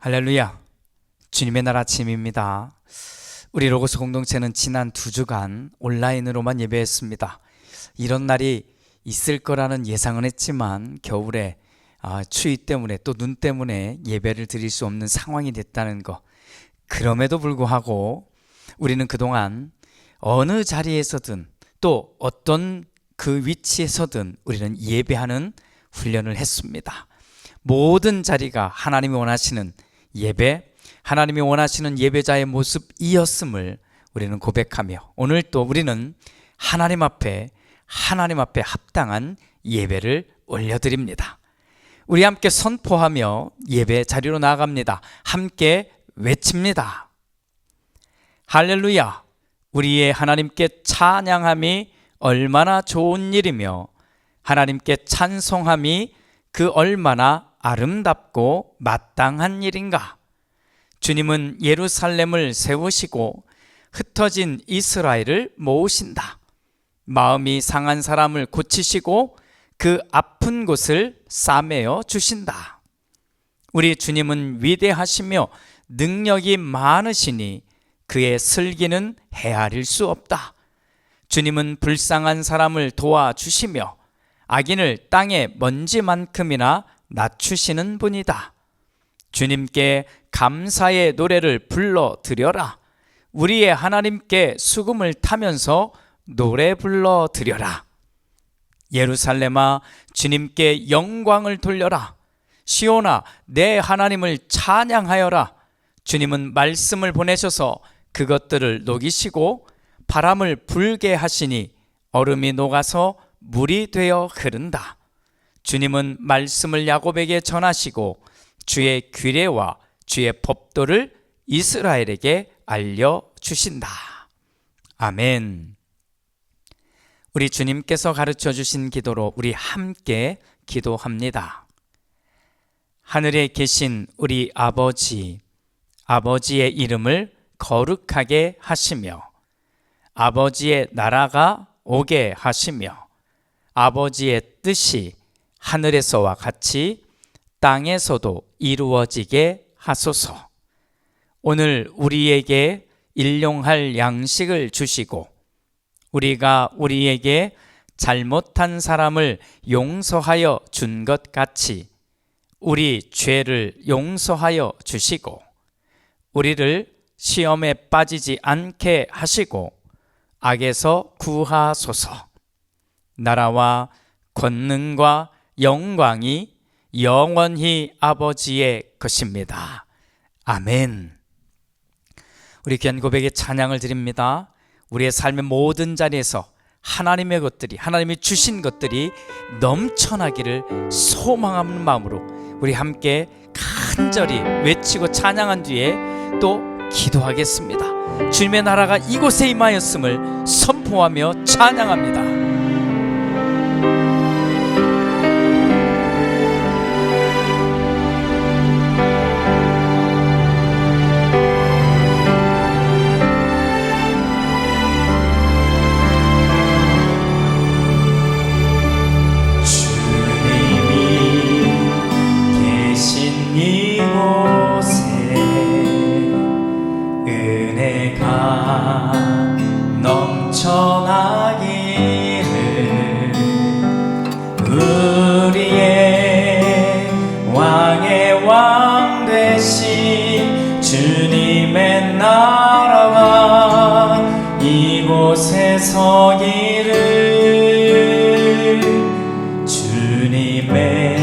할렐루야, 주님의 날 아침입니다. 우리 로고스 공동체는 지난 2주간 온라인으로만 예배했습니다. 이런 날이 있을 거라는 예상은 했지만 겨울에 추위 때문에 또 눈 때문에 예배를 드릴 수 없는 상황이 됐다는 것, 그럼에도 불구하고 우리는 그동안 어느 자리에서든 또 어떤 그 위치에서든 우리는 예배하는 훈련을 했습니다. 모든 자리가 하나님이 원하시는 예배, 하나님이 원하시는 예배자의 모습이었음을 우리는 고백하며 오늘 또 우리는 하나님 앞에 합당한 예배를 올려드립니다. 우리 함께 선포하며 예배 자리로 나아갑니다. 함께 외칩니다. 할렐루야, 우리의 하나님께 찬양함이 얼마나 좋은 일이며 하나님께 찬송함이 그 얼마나 아름답고 마땅한 일인가. 주님은 예루살렘을 세우시고 흩어진 이스라엘을 모으신다. 마음이 상한 사람을 고치시고 그 아픈 곳을 싸매어 주신다. 우리 주님은 위대하시며 능력이 많으시니 그의 슬기는 헤아릴 수 없다. 주님은 불쌍한 사람을 도와주시며 악인을 땅의 먼지만큼이나 낮추시는 분이다. 주님께 감사의 노래를 불러드려라. 우리의 하나님께 수금을 타면서 노래 불러드려라. 예루살렘아, 주님께 영광을 돌려라. 시온아, 내 하나님을 찬양하여라. 주님은 말씀을 보내셔서 그것들을 녹이시고 바람을 불게 하시니 얼음이 녹아서 물이 되어 흐른다. 주님은 말씀을 야곱에게 전하시고 주의 규례와 주의 법도를 이스라엘에게 알려주신다. 아멘. 우리 주님께서 가르쳐 주신 기도로 우리 함께 기도합니다. 하늘에 계신 우리 아버지, 아버지의 이름을 거룩하게 하시며 아버지의 나라가 오게 하시며 아버지의 뜻이 하늘에서와 같이 땅에서도 이루어지게 하소서. 오늘 우리에게 일용할 양식을 주시고 우리가 우리에게 잘못한 사람을 용서하여 준 것 같이 우리 죄를 용서하여 주시고 우리를 시험에 빠지지 않게 하시고 악에서 구하소서. 나라와 권능과 영광이 영원히 아버지의 것입니다. 아멘. 우리 귀한 고백에 찬양을 드립니다. 우리의 삶의 모든 자리에서 하나님의 것들이, 하나님이 주신 것들이 넘쳐나기를 소망하는 마음으로 우리 함께 간절히 외치고 찬양한 뒤에 또 기도하겠습니다. 주님의 나라가 이곳에 임하였음을 선포하며 찬양합니다. 우리의 왕의 왕 되신 주님의 나라가 이곳에 서기를 주님의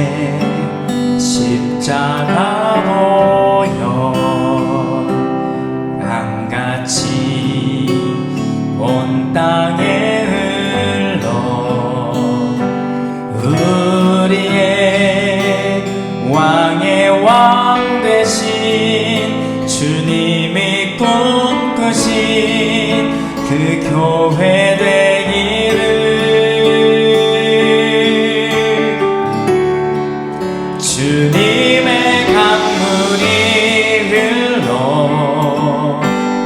십자가 보여 강같이 온 땅에 우리의 왕의 왕 되신 주님이 꿈꾸신 그 교회 되기를 주님의 강물이 흘러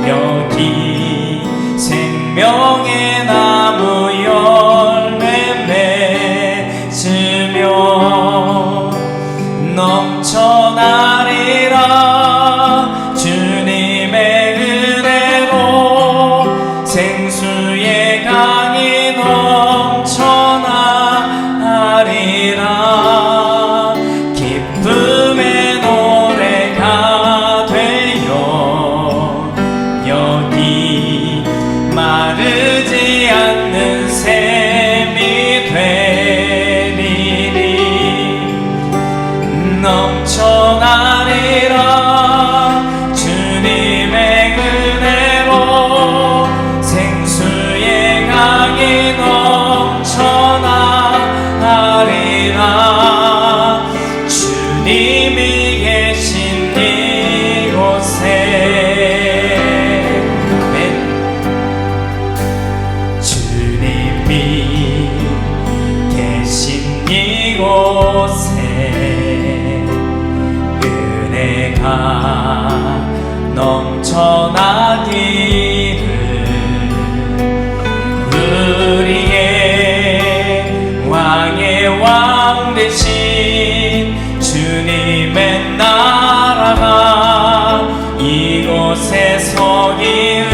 여기 생명의 나무 열매 맺으며 넘쳐나리라. 주님이 계신 이곳에 은혜가 넘쳐나기를 우리의 왕의 왕 되신 주님의 나라가 이곳에 서기를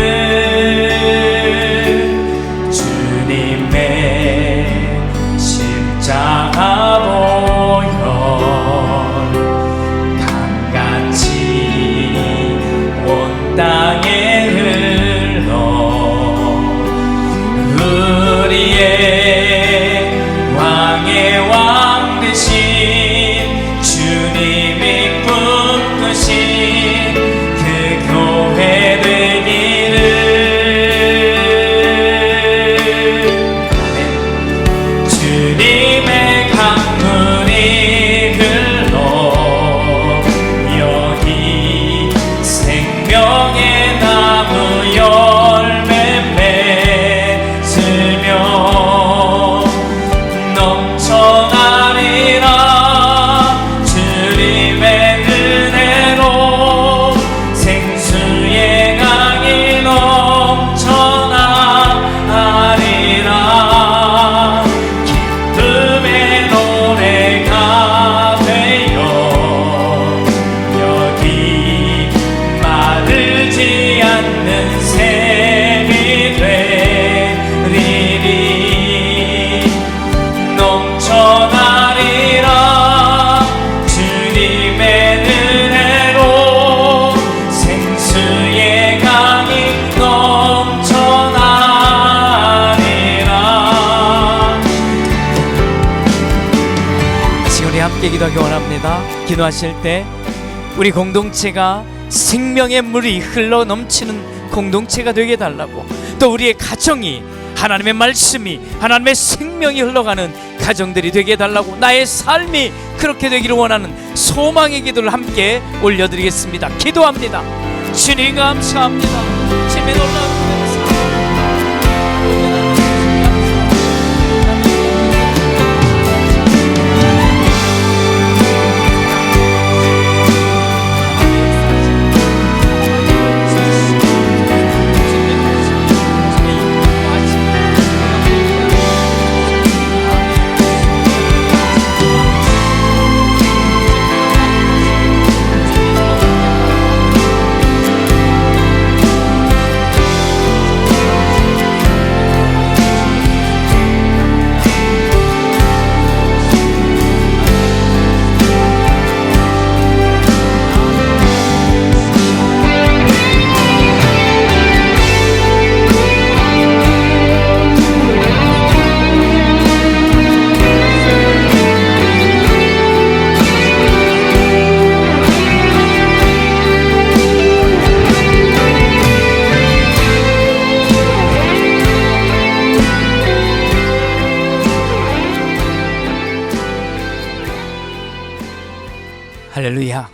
주님의 십자가 보혈 강같이 온 땅에 흘러 우리의 왕의 왕 되신 주님이 꿈꾸신 그 교회 되기를 주님의 강물이 흘러 여기 생명의 나무 열매 맺으며 넘쳐나리라 주님의 은혜로 생수의 강이 넘쳐나리라 기쁨의 노래가 되어 여기 마르지 않는 샘이 되리니 넘쳐나리라 주님의 은혜로 생수의 강이 넘쳐나리라. 지금 우리 함께 기도하기 원합니다. 기도하실 때 우리 공동체가 생명의 물이 흘러 넘치는 공동체가 되게 달라고, 또 우리의 가정이 하나님의 말씀이, 하나님의 생명이 흘러가는 가정들이 되게 달라고, 나의 삶이 그렇게 되기를 원하는 소망의 기도를 함께 올려드리겠습니다. 기도합니다. 주님 감사합니다. 주님의 놀라운 할렐루야.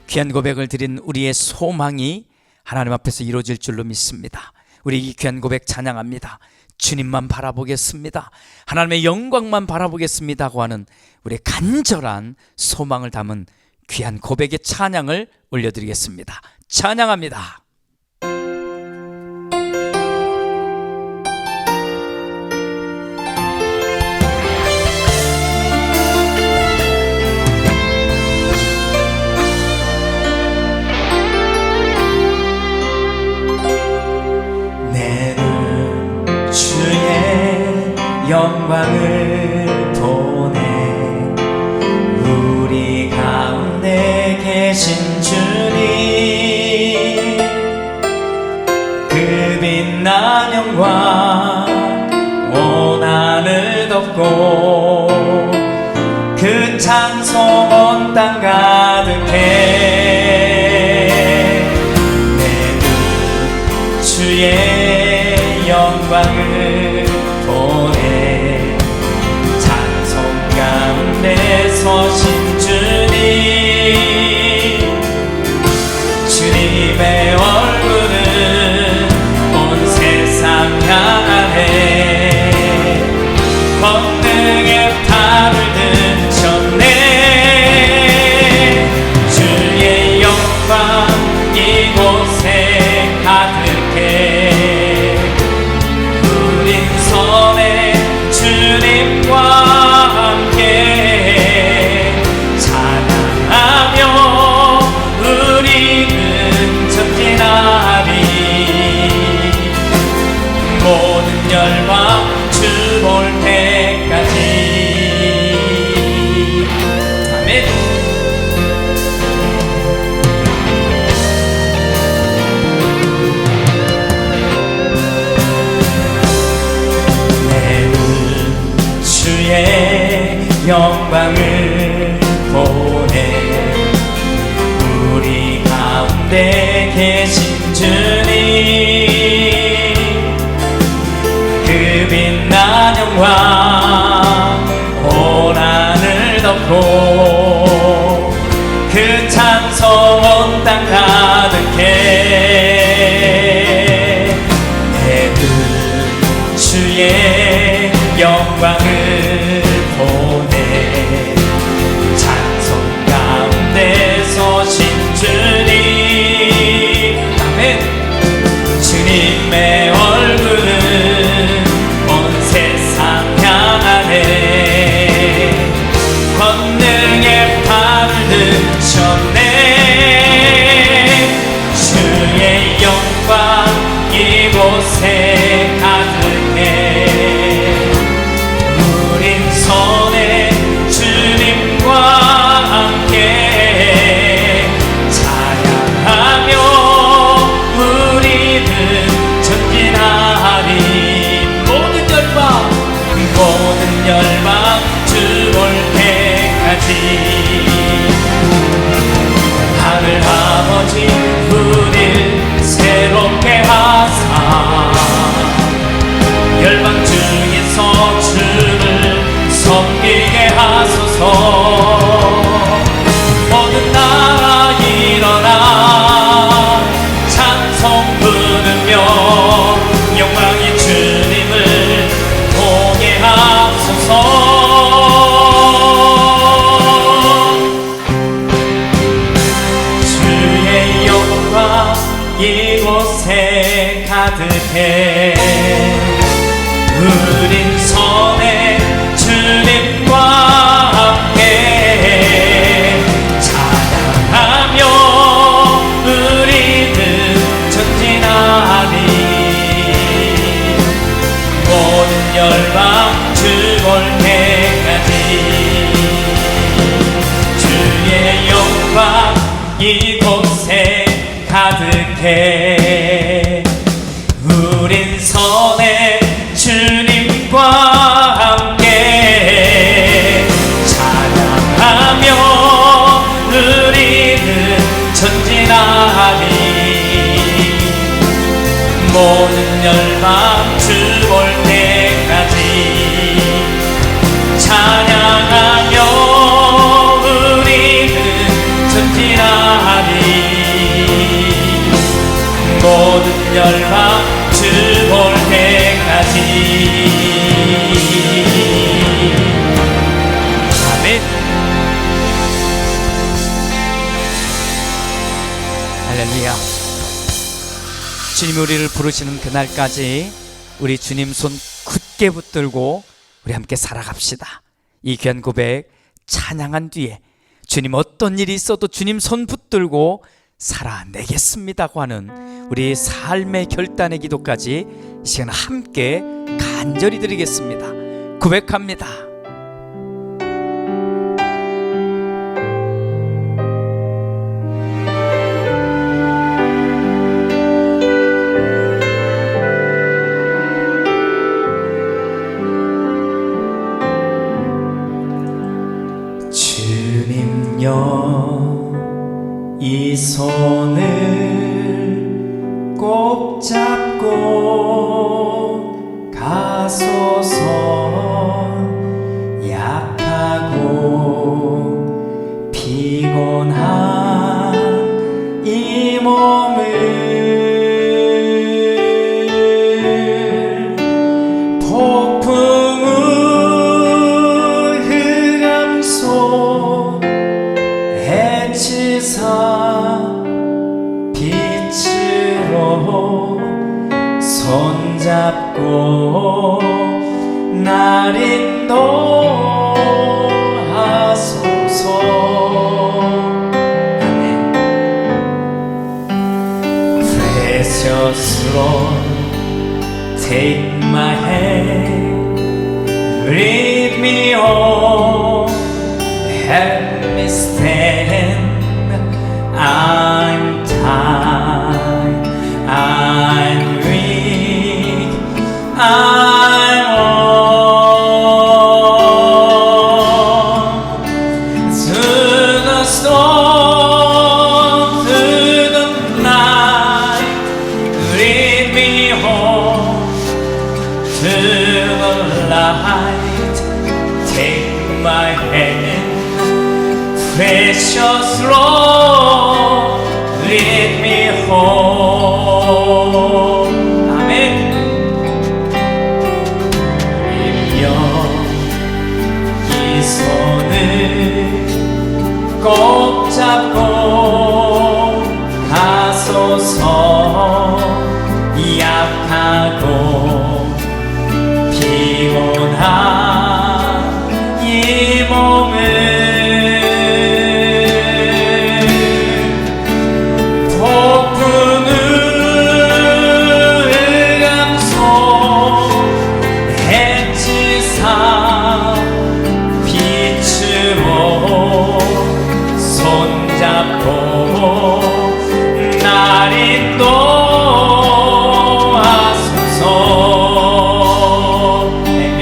귀한 고백을 드린 우리의 소망이 하나님 앞에서 이루어질 줄로 믿습니다. 우리 이 귀한 고백 찬양합니다. 주님만 바라보겠습니다, 하나님의 영광만 바라보겠습니다고 하는 우리의 간절한 소망을 담은 귀한 고백의 찬양을 올려드리겠습니다. 찬양합니다. 영광을 보내 우리 가운데 계신 주님, 그 빛난 영광 온 하늘 덮고 그 찬송 온 땅 가득해 내 눈 주의 영광을 보내 찬송 가운데 서신 주님, 주님 주님의 얼굴은 온 세상 향하네. 권능의 팔을 드셨네. 주의 영광 이곳에 가득해. 우린 선에 주님과 함께 찬양하며 우리는 전진하리. 모든 열방 주 볼 때까지. 아멘. 내 눈 주의 영광을 보네. 우리 가운데 계신 주님, 그 빛난 영광 온 하늘 덮고 그 찬송 온 땅 가득해. 내 눈 주의 영광을 보네. 찬송 가운데 서신 주님, 아멘. 주님의 얼굴은 온 세상 향하네. 권능의 팔을 드셨네. 주의 영광 이곳에 가득해. 우린 손에 주님과 함께 찬양하며 우리는 전진하리. 모든 열방 주 볼 때까지. 하늘 아버지 우릴 새롭게 하사 열방 중에서 주를 섬기게 하소서. 모든 나라 일어나 찬송 부르며 영광의 주님을 공예하소서. 주의 영광 이곳에 가득해. 우린 선에 주님과 함께 찬양하며 우리는 전진하리. 모든 열방 주 볼 때까지. 주의 영광 이곳에 가득해. 우린 선에 주님과 함께 찬양하며 우리는 전진하리. 모든 열방 주 볼 때까지 찬양하며 우리는 전진하리. 모든 열방 주 볼 때까지. 아멘. 할렐루야. 주님이 우리를 부르시는 그날까지 우리 주님 손 굳게 붙들고 우리 함께 살아갑시다. 이 귀한 고백 찬양한 뒤에 주님 어떤 일이 있어도 주님 손 붙들고 살아내겠습니다고 하는 우리 삶의 결단의 기도까지 이 시간 함께 간절히 드리겠습니다. 고백합니다. 주님여 이 손을 꼭 잡고 가소서. 약하고 피곤한 이 몸 손잡고 날 인도하소서. 아멘. Precious Lord, take my hand, lead me on, help me stand. I'm tired, I'm weak, I'm all to the storm, to the night. Lead me home to the light. Take my hand, precious Lord, lead me home. 아멘. 이 손을 꼭 잡고 가소서. 약하고 피곤한 이 몸을 폭풍을 감소 해치사 빛으로 손잡고 날 인도하소서. 아멘.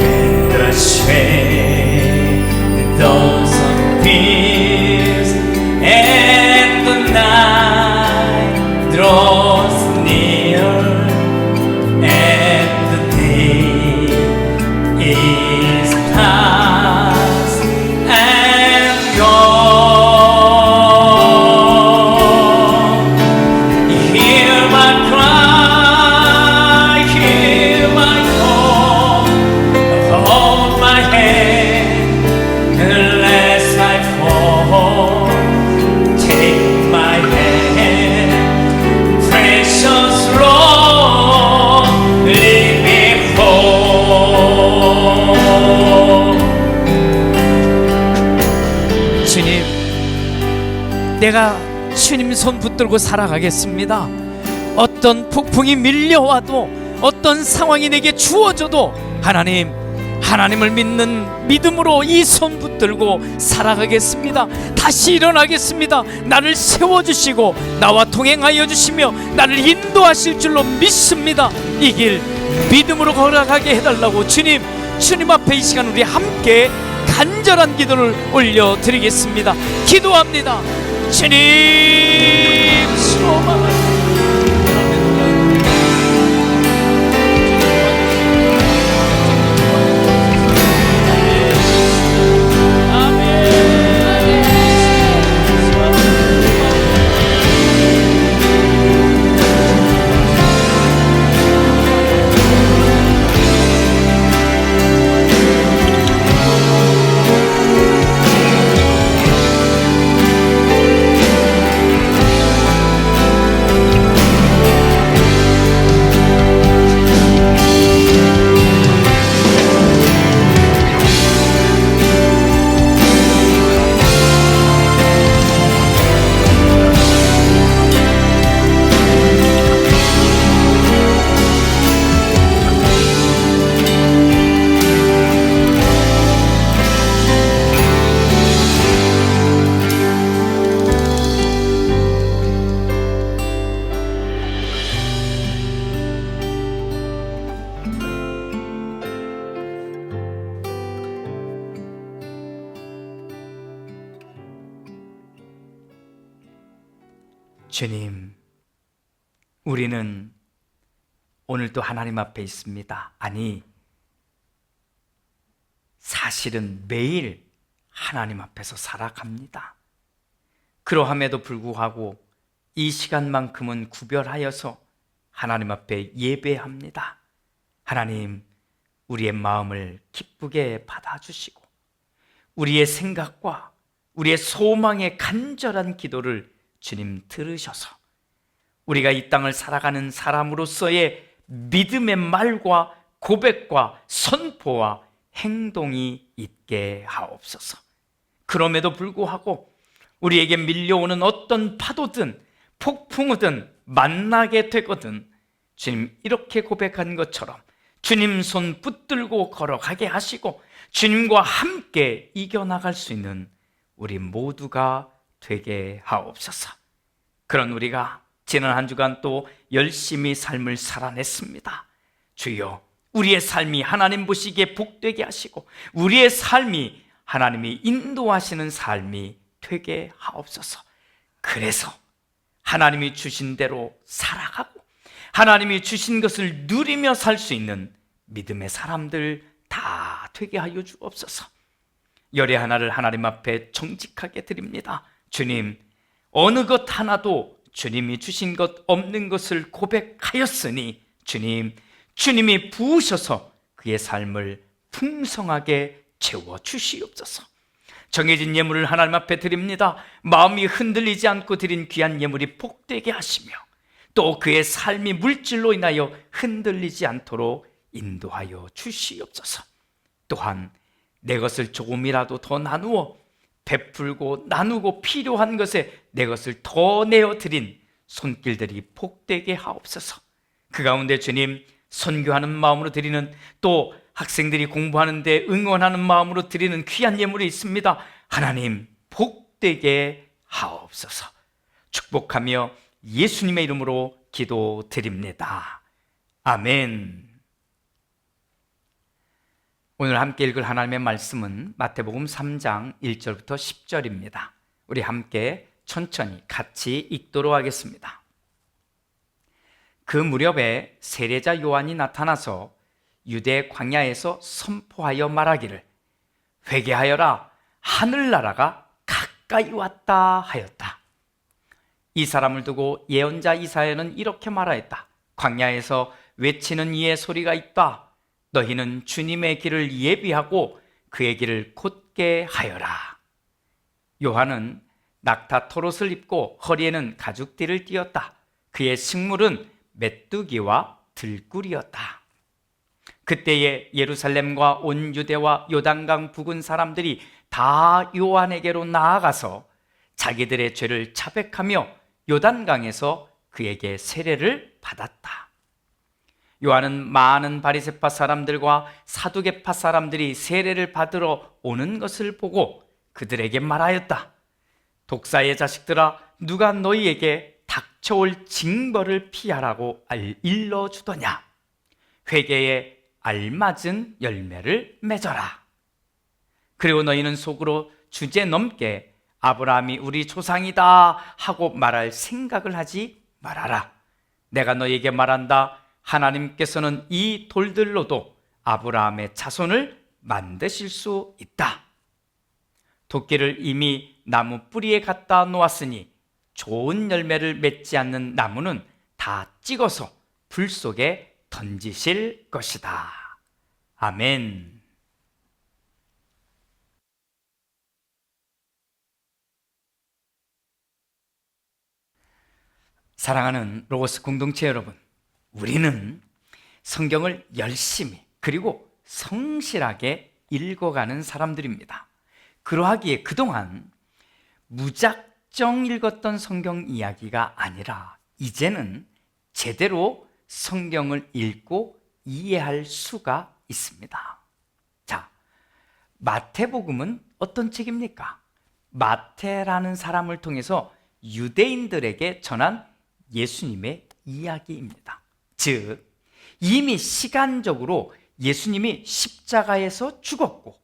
When the shadows appears and the night draws near and the day is past and gone, hear my cry, hear my call, hold my hand unless I fall. Take my hand, precious Lord, lead me home. 주님, 내가 주님 손 붙들고 살아가겠습니다. 어떤 폭풍이 밀려와도, 어떤 상황이 내게 주어져도 하나님을 믿는 믿음으로 이 손 붙들고 살아가겠습니다. 다시 일어나겠습니다. 나를 세워주시고 나와 동행하여 주시며 나를 인도하실 줄로 믿습니다. 이 길 믿음으로 걸어가게 해달라고 주님 앞에 이 시간 우리 함께 간절한 기도를 올려드리겠습니다. 기도합니다. 주님, 소망을 주님, 우리는 오늘도 하나님 앞에 있습니다. 아니, 사실은 매일 하나님 앞에서 살아갑니다. 그러함에도 불구하고 이 시간만큼은 구별하여서 하나님 앞에 예배합니다. 하나님, 우리의 마음을 기쁘게 받아주시고 우리의 생각과 우리의 소망의 간절한 기도를 주님 들으셔서 우리가 이 땅을 살아가는 사람으로서의 믿음의 말과 고백과 선포와 행동이 있게 하옵소서. 그럼에도 불구하고 우리에게 밀려오는 어떤 파도든 폭풍우든 만나게 되거든 주님 이렇게 고백한 것처럼 주님 손 붙들고 걸어가게 하시고 주님과 함께 이겨나갈 수 있는 우리 모두가 되게 하옵소서. 그런 우리가 지난 한 주간 또 열심히 삶을 살아냈습니다. 주여, 우리의 삶이 하나님 보시기에 복되게 하시고 우리의 삶이 하나님이 인도하시는 삶이 되게 하옵소서. 그래서 하나님이 주신 대로 살아가고 하나님이 주신 것을 누리며 살 수 있는 믿음의 사람들 다 되게 하여 주옵소서. 열의 하나를 하나님 앞에 정직하게 드립니다. 주님, 어느 것 하나도 주님이 주신 것 없는 것을 고백하였으니 주님, 주님이 부으셔서 그의 삶을 풍성하게 채워 주시옵소서. 정해진 예물을 하나님 앞에 드립니다. 마음이 흔들리지 않고 드린 귀한 예물이 복되게 하시며 또 그의 삶이 물질로 인하여 흔들리지 않도록 인도하여 주시옵소서. 또한 내 것을 조금이라도 더 나누어 베풀고 나누고 필요한 것에 내 것을 더 내어드린 손길들이 복되게 하옵소서. 그 가운데 주님, 선교하는 마음으로 드리는, 또 학생들이 공부하는 데 응원하는 마음으로 드리는 귀한 예물이 있습니다. 하나님 복되게 하옵소서. 축복하며 예수님의 이름으로 기도드립니다. 아멘. 오늘 함께 읽을 하나님의 말씀은 마태복음 3장 1절부터 10절입니다. 우리 함께 천천히 같이 읽도록 하겠습니다. 그 무렵에 세례자 요한이 나타나서 유대 광야에서 선포하여 말하기를 회개하여라, 하늘나라가 가까이 왔다 하였다. 이 사람을 두고 예언자 이사야는 이렇게 말하였다. 광야에서 외치는 이의 소리가 있다. 너희는 주님의 길을 예비하고 그의 길을 곧게 하여라. 요한은 낙타 털옷을 입고 허리에는 가죽띠를 띠었다. 그의 식물은 메뚜기와 들꿀이었다. 그때에 예루살렘과 온 유대와 요단강 부근 사람들이 다 요한에게로 나아가서 자기들의 죄를 자백하며 요단강에서 그에게 세례를 받았다. 요한은 많은 바리새파 사람들과 사두개파 사람들이 세례를 받으러 오는 것을 보고 그들에게 말하였다. 독사의 자식들아, 누가 너희에게 닥쳐올 징벌을 피하라고 일러주더냐? 회개에 알맞은 열매를 맺어라. 그리고 너희는 속으로 주제넘게 아브라함이 우리 조상이다 하고 말할 생각을 하지 말아라. 내가 너희에게 말한다. 하나님께서는 이 돌들로도 아브라함의 자손을 만드실 수 있다. 도끼를 이미 나무 뿌리에 갖다 놓았으니 좋은 열매를 맺지 않는 나무는 다 찍어서 불 속에 던지실 것이다. 아멘. 사랑하는 로고스 공동체 여러분, 우리는 성경을 열심히 그리고 성실하게 읽어가는 사람들입니다. 그러하기에 그동안 무작정 읽었던 성경 이야기가 아니라 이제는 제대로 성경을 읽고 이해할 수가 있습니다. 자, 마태복음은 어떤 책입니까? 마태라는 사람을 통해서 유대인들에게 전한 예수님의 이야기입니다. 즉, 이미 시간적으로 예수님이 십자가에서 죽었고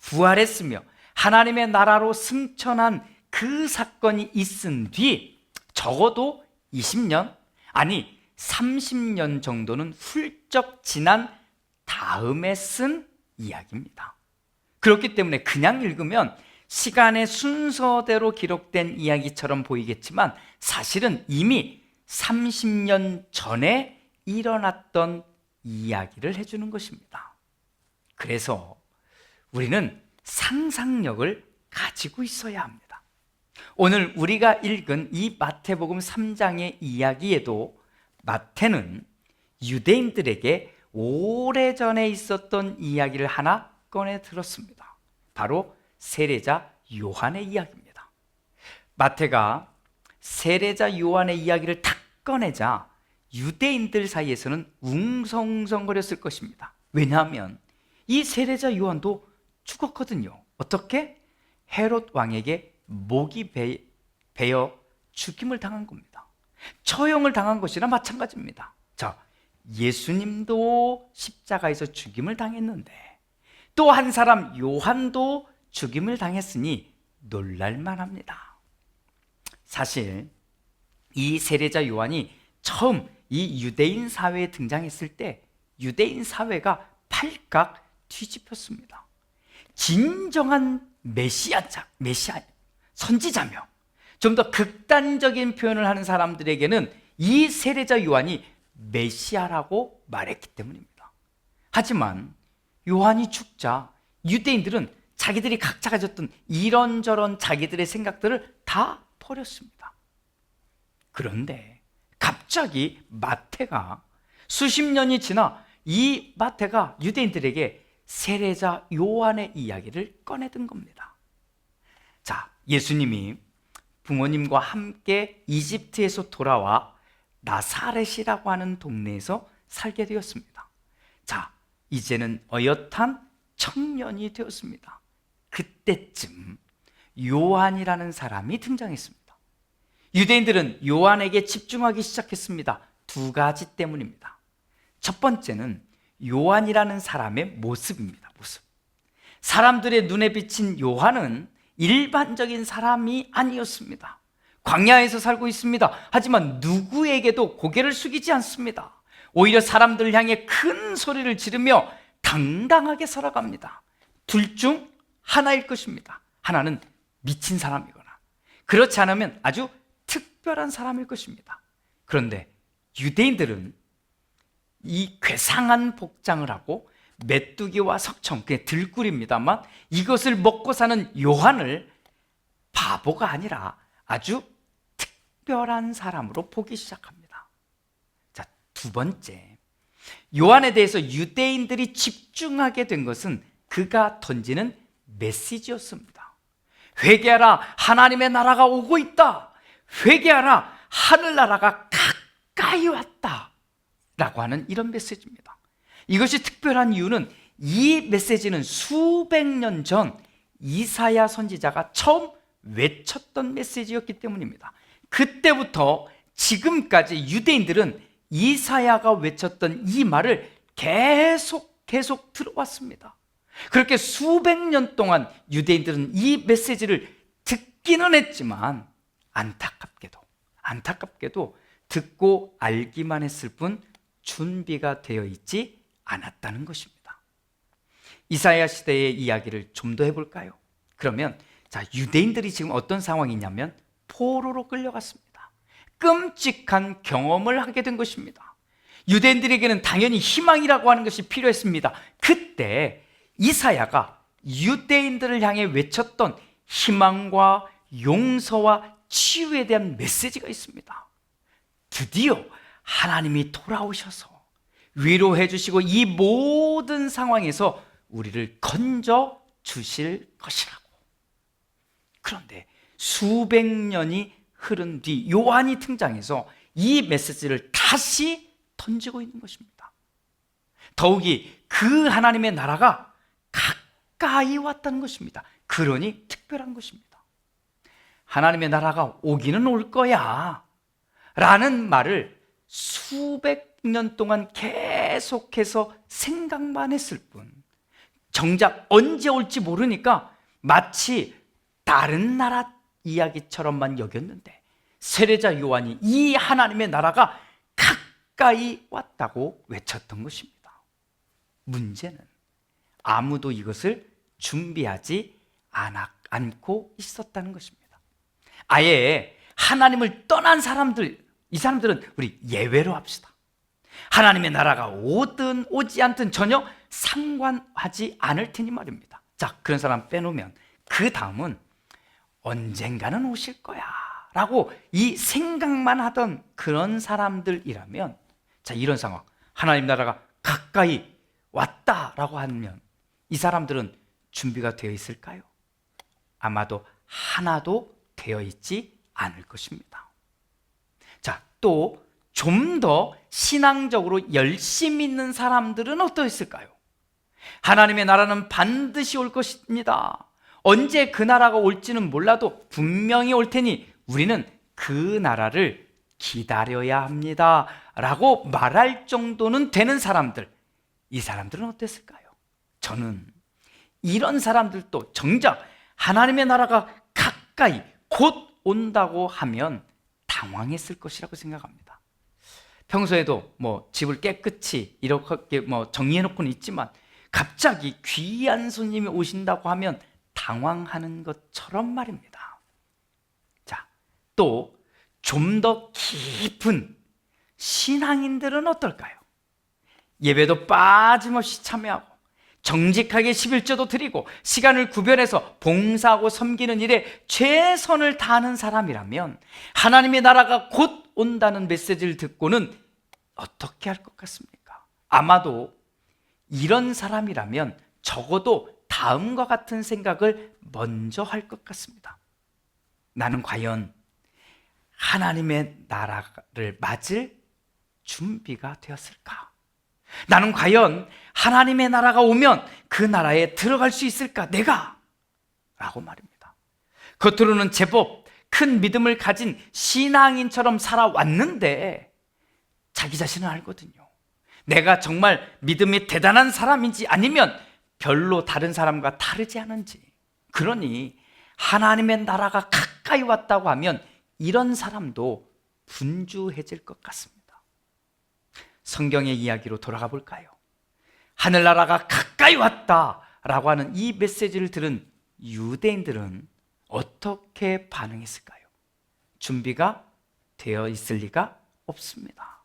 부활했으며 하나님의 나라로 승천한 그 사건이 있은 뒤 적어도 20년, 아니 30년 정도는 훌쩍 지난 다음에 쓴 이야기입니다. 그렇기 때문에 그냥 읽으면 시간의 순서대로 기록된 이야기처럼 보이겠지만 사실은 이미 30년 전에 일어났던 이야기를 해주는 것입니다. 그래서 우리는 상상력을 가지고 있어야 합니다. 오늘 우리가 읽은 이 마태복음 3장의 이야기에도 마태는 유대인들에게 오래전에 있었던 이야기를 하나 꺼내 들었습니다. 바로 세례자 요한의 이야기입니다. 마태가 세례자 요한의 이야기를 탁 꺼내자 유대인들 사이에서는 웅성웅성거렸을 것입니다. 왜냐하면 이 세례자 요한도 죽었거든요. 어떻게? 헤롯 왕에게 목이 베어 죽임을 당한 겁니다. 처형을 당한 것이나 마찬가지입니다. 자, 예수님도 십자가에서 죽임을 당했는데 또 한 사람 요한도 죽임을 당했으니 놀랄만합니다. 사실 이 세례자 요한이 처음 이 유대인 사회에 등장했을 때 유대인 사회가 팔각 뒤집혔습니다. 진정한 메시아 선지자며 좀 더 극단적인 표현을 하는 사람들에게는 이 세례자 요한이 메시아라고 말했기 때문입니다. 하지만 요한이 죽자 유대인들은 자기들이 각자 가졌던 이런저런 자기들의 생각들을 다 버렸습니다. 그런데 갑자기 마태가 수십 년이 지나 이 마태가 유대인들에게 세례자 요한의 이야기를 꺼내든 겁니다. 자, 예수님이 부모님과 함께 이집트에서 돌아와 나사렛이라고 하는 동네에서 살게 되었습니다. 자, 이제는 어엿한 청년이 되었습니다. 그때쯤 요한이라는 사람이 등장했습니다. 유대인들은 요한에게 집중하기 시작했습니다. 두 가지 때문입니다. 첫 번째는 요한이라는 사람의 모습입니다. 모습. 사람들의 눈에 비친 요한은 일반적인 사람이 아니었습니다. 광야에서 살고 있습니다. 하지만 누구에게도 고개를 숙이지 않습니다. 오히려 사람들을 향해 큰 소리를 지르며 당당하게 살아갑니다. 둘 중 하나일 것입니다. 하나는 미친 사람이거나 그렇지 않으면 아주 특별한 사람일 것입니다. 그런데 유대인들은 이 괴상한 복장을 하고 메뚜기와 석청, 그게 들꿀입니다만 이것을 먹고 사는 요한을 바보가 아니라 아주 특별한 사람으로 보기 시작합니다. 자, 두 번째, 요한에 대해서 유대인들이 집중하게 된 것은 그가 던지는 메시지였습니다. 회개하라, 하나님의 나라가 오고 있다. 회개하라, 하늘나라가 가까이 왔다 라고 하는 이런 메시지입니다. 이것이 특별한 이유는 이 메시지는 수백 년 전 이사야 선지자가 처음 외쳤던 메시지였기 때문입니다. 그때부터 지금까지 유대인들은 이사야가 외쳤던 이 말을 계속 들어왔습니다. 그렇게 수백 년 동안 유대인들은 이 메시지를 듣기는 했지만 안타깝게도 듣고 알기만 했을 뿐 준비가 되어 있지 않았다는 것입니다. 이사야 시대의 이야기를 좀 더 해볼까요? 그러면 자, 유대인들이 지금 어떤 상황이냐면 포로로 끌려갔습니다. 끔찍한 경험을 하게 된 것입니다. 유대인들에게는 당연히 희망이라고 하는 것이 필요했습니다. 그때 이사야가 유대인들을 향해 외쳤던 희망과 용서와 치유에 대한 메시지가 있습니다. 드디어 하나님이 돌아오셔서 위로해 주시고 이 모든 상황에서 우리를 건져 주실 것이라고. 그런데 수백 년이 흐른 뒤 요한이 등장해서 이 메시지를 다시 던지고 있는 것입니다. 더욱이 그 하나님의 나라가 가까이 왔다는 것입니다. 그러니 특별한 것입니다. 하나님의 나라가 오기는 올 거야 라는 말을 수백 년 동안 계속해서 생각만 했을 뿐 정작 언제 올지 모르니까 마치 다른 나라 이야기처럼만 여겼는데 세례자 요한이 이 하나님의 나라가 가까이 왔다고 외쳤던 것입니다. 문제는 아무도 이것을 준비하지 않고 있었다는 것입니다. 아예 하나님을 떠난 사람들, 이 사람들은 우리 예외로 합시다. 하나님의 나라가 오든 오지 않든 전혀 상관하지 않을 테니 말입니다. 자, 그런 사람 빼놓으면 그 다음은 언젠가는 오실 거야 라고 이 생각만 하던 그런 사람들이라면, 자, 이런 상황, 하나님 나라가 가까이 왔다라고 하면 이 사람들은 준비가 되어 있을까요? 아마도 하나도 되어 있지 않을 것입니다. 자, 또 좀 더 신앙적으로 열심히 있는 사람들은 어떠했을까요? 하나님의 나라는 반드시 올 것입니다. 언제 그 나라가 올지는 몰라도 분명히 올 테니 우리는 그 나라를 기다려야 합니다 라고 말할 정도는 되는 사람들, 이 사람들은 어땠을까요? 저는 이런 사람들도 정작 하나님의 나라가 가까이 곧 온다고 하면 당황했을 것이라고 생각합니다. 평소에도 집을 깨끗이 이렇게 정리해 놓고는 있지만 갑자기 귀한 손님이 오신다고 하면 당황하는 것처럼 말입니다. 자, 또 좀 더 깊은 신앙인들은 어떨까요? 예배도 빠짐없이 참여하고 정직하게 11조도 드리고 시간을 구별해서 봉사하고 섬기는 일에 최선을 다하는 사람이라면 하나님의 나라가 곧 온다는 메시지를 듣고는 어떻게 할 것 같습니까? 아마도 이런 사람이라면 적어도 다음과 같은 생각을 먼저 할 것 같습니다. 나는 과연 하나님의 나라를 맞을 준비가 되었을까? 나는 과연 하나님의 나라가 오면 그 나라에 들어갈 수 있을까? 내가? 라고 말입니다. 겉으로는 제법 큰 믿음을 가진 신앙인처럼 살아왔는데 자기 자신은 알거든요. 내가 정말 믿음이 대단한 사람인지 아니면 별로 다른 사람과 다르지 않은지. 그러니 하나님의 나라가 가까이 왔다고 하면 이런 사람도 분주해질 것 같습니다. 성경의 이야기로 돌아가 볼까요? 하늘나라가 가까이 왔다라고 하는 이 메시지를 들은 유대인들은 어떻게 반응했을까요? 준비가 되어 있을 리가 없습니다.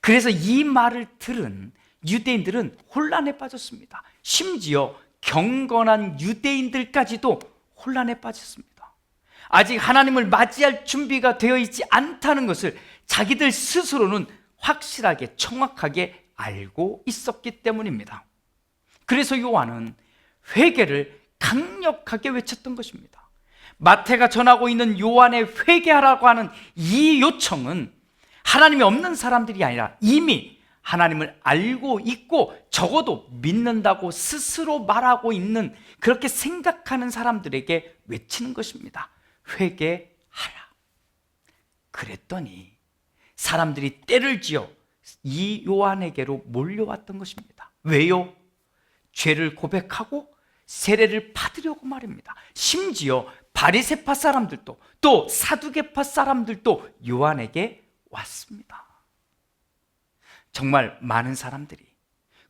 그래서 이 말을 들은 유대인들은 혼란에 빠졌습니다. 심지어 경건한 유대인들까지도 혼란에 빠졌습니다. 아직 하나님을 맞이할 준비가 되어 있지 않다는 것을 자기들 스스로는 확실하게 정확하게 알고 있었기 때문입니다. 그래서 요한은 회개를 강력하게 외쳤던 것입니다. 마태가 전하고 있는 요한의 회개하라고 하는 이 요청은 하나님이 없는 사람들이 아니라 이미 하나님을 알고 있고 적어도 믿는다고 스스로 말하고 있는, 그렇게 생각하는 사람들에게 외치는 것입니다. 회개하라. 그랬더니 사람들이 떼를 지어 이 요한에게로 몰려왔던 것입니다. 왜요? 죄를 고백하고 세례를 받으려고 말입니다. 심지어 바리새파 사람들도 또 사두개파 사람들도 요한에게 왔습니다. 정말 많은 사람들이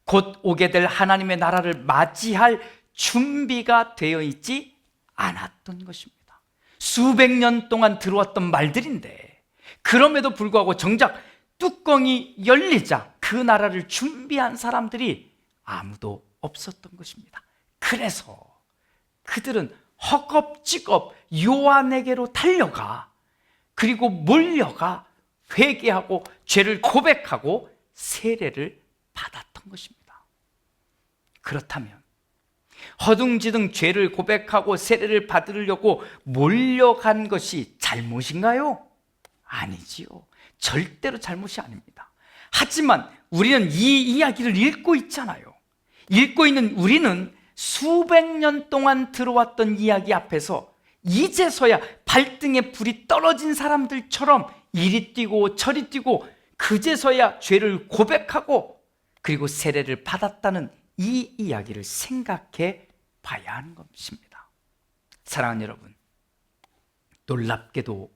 곧 오게 될 하나님의 나라를 맞이할 준비가 되어 있지 않았던 것입니다. 수백 년 동안 들어왔던 말들인데 그럼에도 불구하고 정작 뚜껑이 열리자 그 나라를 준비한 사람들이 아무도 없었던 것입니다. 그래서 그들은 허겁지겁 요한에게로 달려가, 그리고 몰려가 회개하고 죄를 고백하고 세례를 받았던 것입니다. 그렇다면 허둥지둥 죄를 고백하고 세례를 받으려고 몰려간 것이 잘못인가요? 아니지요. 절대로 잘못이 아닙니다. 하지만 우리는 이 이야기를 읽고 있잖아요. 읽고 있는 우리는 수백 년 동안 들어왔던 이야기 앞에서 이제서야 발등에 불이 떨어진 사람들처럼 이리 뛰고 저리 뛰고 그제서야 죄를 고백하고 그리고 세례를 받았다는 이 이야기를 생각해 봐야 하는 것입니다. 사랑하는 여러분, 놀랍게도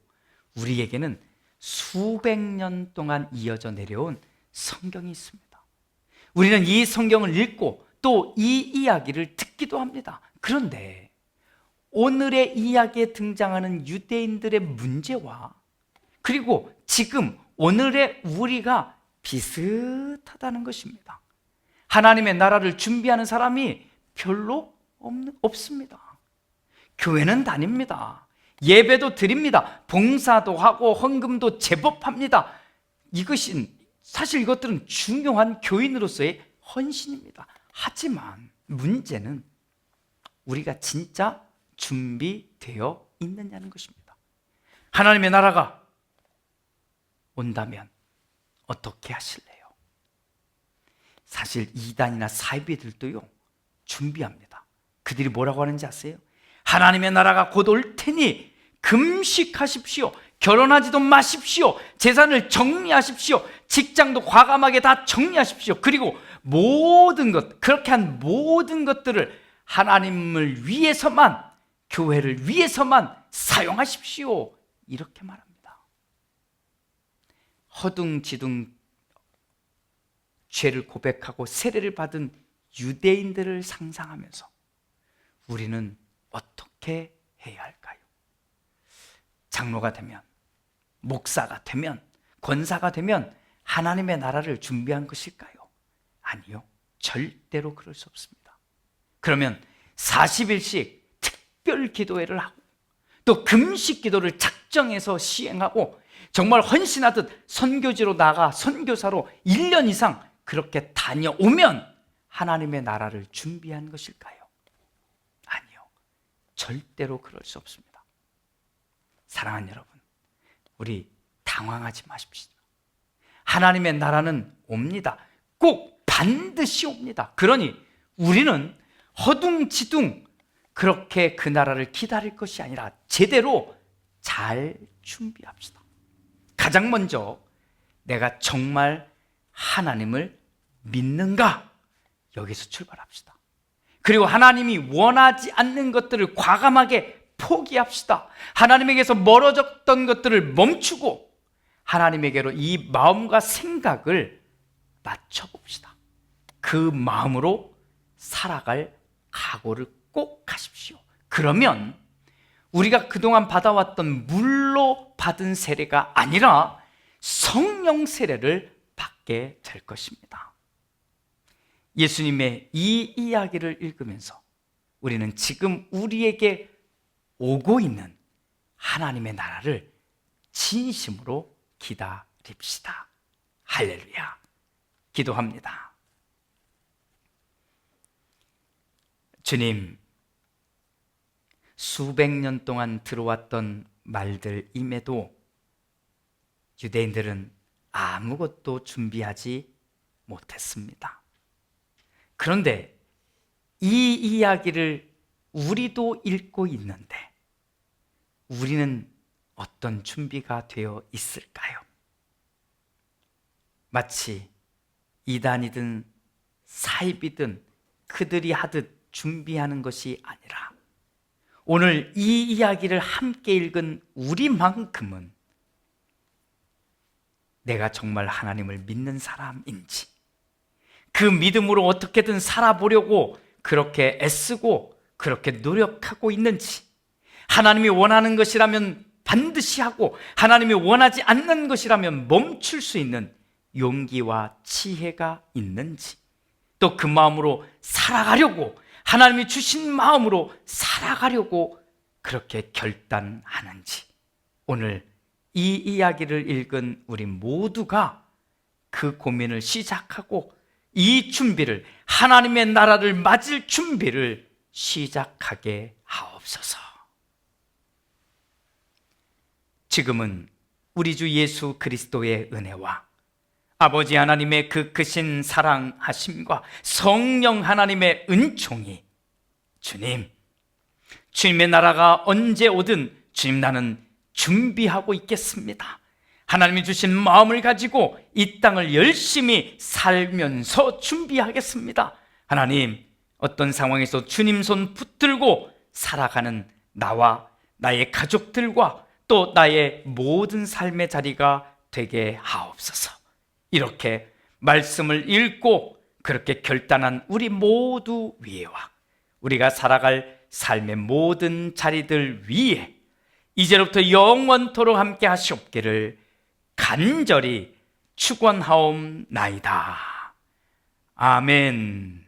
우리에게는 수백 년 동안 이어져 내려온 성경이 있습니다. 우리는 이 성경을 읽고 또 이 이야기를 듣기도 합니다. 그런데 오늘의 이야기에 등장하는 유대인들의 문제와 그리고 지금 오늘의 우리가 비슷하다는 것입니다. 하나님의 나라를 준비하는 사람이 별로 없습니다. 교회는 다닙니다. 예배도 드립니다. 봉사도 하고 헌금도 제법 합니다. 사실 이것들은 중요한 교인으로서의 헌신입니다. 하지만 문제는 우리가 진짜 준비되어 있느냐는 것입니다. 하나님의 나라가 온다면 어떻게 하실래요? 사실 이단이나 사이비들도요 준비합니다. 그들이 뭐라고 하는지 아세요? 하나님의 나라가 곧 올 테니 금식하십시오. 결혼하지도 마십시오. 재산을 정리하십시오. 직장도 과감하게 다 정리하십시오. 그리고 그렇게 한 모든 것들을 하나님을 위해서만, 교회를 위해서만 사용하십시오. 이렇게 말합니다. 허둥지둥 죄를 고백하고 세례를 받은 유대인들을 상상하면서 우리는 어떻게 해야 할까요? 장로가 되면, 목사가 되면, 권사가 되면 하나님의 나라를 준비한 것일까요? 아니요, 절대로 그럴 수 없습니다. 그러면 40일씩 특별 기도회를 하고 또 금식 기도를 작정해서 시행하고 정말 헌신하듯 선교지로 나가 선교사로 1년 이상 그렇게 다녀오면 하나님의 나라를 준비한 것일까요? 아니요, 절대로 그럴 수 없습니다. 사랑하는 여러분, 우리 당황하지 마십시오. 하나님의 나라는 옵니다. 꼭 반드시 옵니다. 그러니 우리는 허둥지둥 그렇게 그 나라를 기다릴 것이 아니라 제대로 잘 준비합시다. 가장 먼저 내가 정말 하나님을 믿는가? 여기서 출발합시다. 그리고 하나님이 원하지 않는 것들을 과감하게 포기합시다. 하나님에게서 멀어졌던 것들을 멈추고 하나님에게로 이 마음과 생각을 맞춰봅시다. 그 마음으로 살아갈 각오를 꼭 하십시오. 그러면 우리가 그동안 받아왔던 물로 받은 세례가 아니라 성령 세례를 받게 될 것입니다. 예수님의 이 이야기를 읽으면서 우리는 지금 우리에게 오고 있는 하나님의 나라를 진심으로 기다립시다. 할렐루야. 기도합니다. 주님, 수백 년 동안 들어왔던 말들임에도 유대인들은 아무것도 준비하지 못했습니다. 그런데 이 이야기를 우리도 읽고 있는데 우리는 어떤 준비가 되어 있을까요? 마치 이단이든 사입이든 그들이 하듯 준비하는 것이 아니라 오늘 이 이야기를 함께 읽은 우리만큼은 내가 정말 하나님을 믿는 사람인지, 그 믿음으로 어떻게든 살아보려고 그렇게 애쓰고 그렇게 노력하고 있는지, 하나님이 원하는 것이라면 반드시 하고 하나님이 원하지 않는 것이라면 멈출 수 있는 용기와 지혜가 있는지, 또 그 마음으로 살아가려고, 하나님이 주신 마음으로 살아가려고 그렇게 결단하는지, 오늘 이 이야기를 읽은 우리 모두가 그 고민을 시작하고 이 준비를, 하나님의 나라를 맞을 준비를 시작하게 하옵소서. 지금은 우리 주 예수 그리스도의 은혜와 아버지 하나님의 그 크신 사랑하심과 성령 하나님의 은총이, 주님의 나라가 언제 오든 주님, 나는 준비하고 있겠습니다. 하나님이 주신 마음을 가지고 이 땅을 열심히 살면서 준비하겠습니다. 하나님, 어떤 상황에서 주님 손 붙들고 살아가는 나와 나의 가족들과 또 나의 모든 삶의 자리가 되게 하옵소서. 이렇게 말씀을 읽고 그렇게 결단한 우리 모두 위에와 우리가 살아갈 삶의 모든 자리들 위에 이제로부터 영원토록 함께 하시옵기를 간절히 축원하옵나이다. 아멘.